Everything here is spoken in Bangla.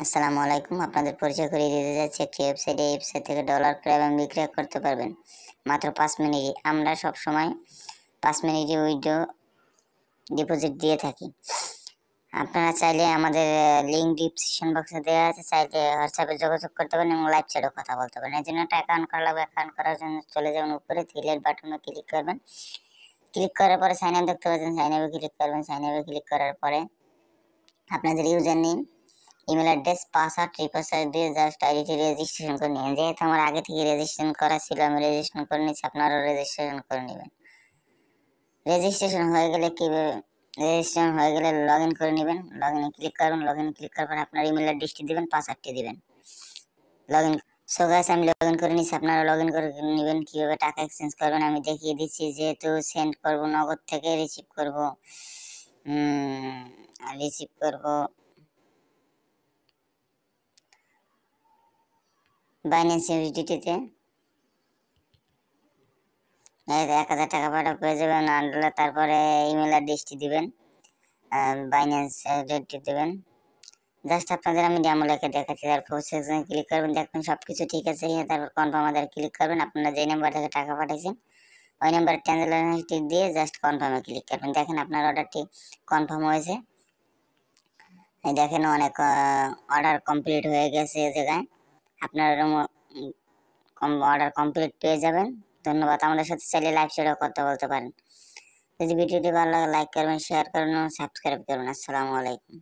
আসসালামু আলাইকুম। আপনাদের পরিচয় করিয়ে দিতে যাচ্ছি একটি ওয়েবসাইট। এই ওয়েবসাইট থেকে ডলার ক্রয় এবং বিক্রয় করতে পারবেন মাত্র 5 মিনিটে। আমরা সবসময় 5 মিনিটে উইথড্র ডিপোজিট দিয়ে থাকি। আপনারা চাইলে আমাদের লিঙ্ক ডিসক্রিপশন বক্সে দেওয়া আছে, চাইলে হোয়াটসঅ্যাপে যোগাযোগ করতে পারেন এবং লাইভ চ্যাটও কথা বলতে পারেন। এর জন্য একটা অ্যাকাউন্ট করা লাগবে। অ্যাকাউন্ট করার জন্য চলে যাবেন উপরে থ্রিলের বাটনে ক্লিক করবেন। ক্লিক করার পরে সাইন আপ দেখতে পাচ্ছেন, সাইন আপে ক্লিক করবেন। সাইন আপে ক্লিক করার পরে আপনাদের user name, email address, password, re-password দিয়ে জাস্ট আইডিটি রেজিস্ট্রেশন করে নিন। যেহেতু আমার আগে থেকে রেজিস্ট্রেশন করা ছিল, আমি রেজিস্ট্রেশন করে নিচ্ছি, আপনারাও রেজিস্ট্রেশন করে নেবেন। রেজিস্ট্রেশন হয়ে গেলে লগ ইন করে নেবেন। লগ ইনে ক্লিক করবেন। লগ ইন ক্লিক করার পর আপনার ইমেল অ্যাড্রেসটি দেবেন, পাসওয়ার্ডটি দিবেন। লগ ইন সো গাইস, আমি লগ ইন করে নিচ্ছি, আপনারা লগ ইন করে নেবেন। কীভাবে টাকা এক্সচেঞ্জ করবেন আমি দেখিয়ে দিচ্ছি। যেহেতু সেন্ড করব নগদ থেকে, রিসিভ করব বাইন্যান্স ইউএসডিটিতে 1000 টাকা পেয়ে যাবেন। আনলে তারপরে ইমেল অ্যাড্রেসটি দিবেন, বাইন্যান্স রেটটি দেবেন। জাস্ট আপনাদের আমি ডেমো লেখে দেখাচ্ছি। তারপর সেকশনে ক্লিক করবেন, দেখবেন সব কিছু ঠিক আছে। তারপর কনফার্ম আদারে ক্লিক করবেন। আপনারা যে নাম্বার থেকে টাকা পাঠাইছেন ওই নাম্বারের ট্রানজাকশন দিয়ে জাস্ট কনফার্মে ক্লিক করবেন। দেখেন আপনার অর্ডারটি কনফার্ম হয়েছে। এই দেখেন অনেক অর্ডার কমপ্লিট হয়ে গেছে। এই জায়গায় আপনার অর্ডার কমপ্লিট পেয়ে যাবেন। ধন্যবাদ। আমাদের সাথে চাইলে লাইভ শেয়ারও কথা বলতে পারেন। যদি ভিডিওটি ভালো লাগে লাইক করবেন, শেয়ার করবেন এবং সাবস্ক্রাইব করবেন। আসসালামু আলাইকুম।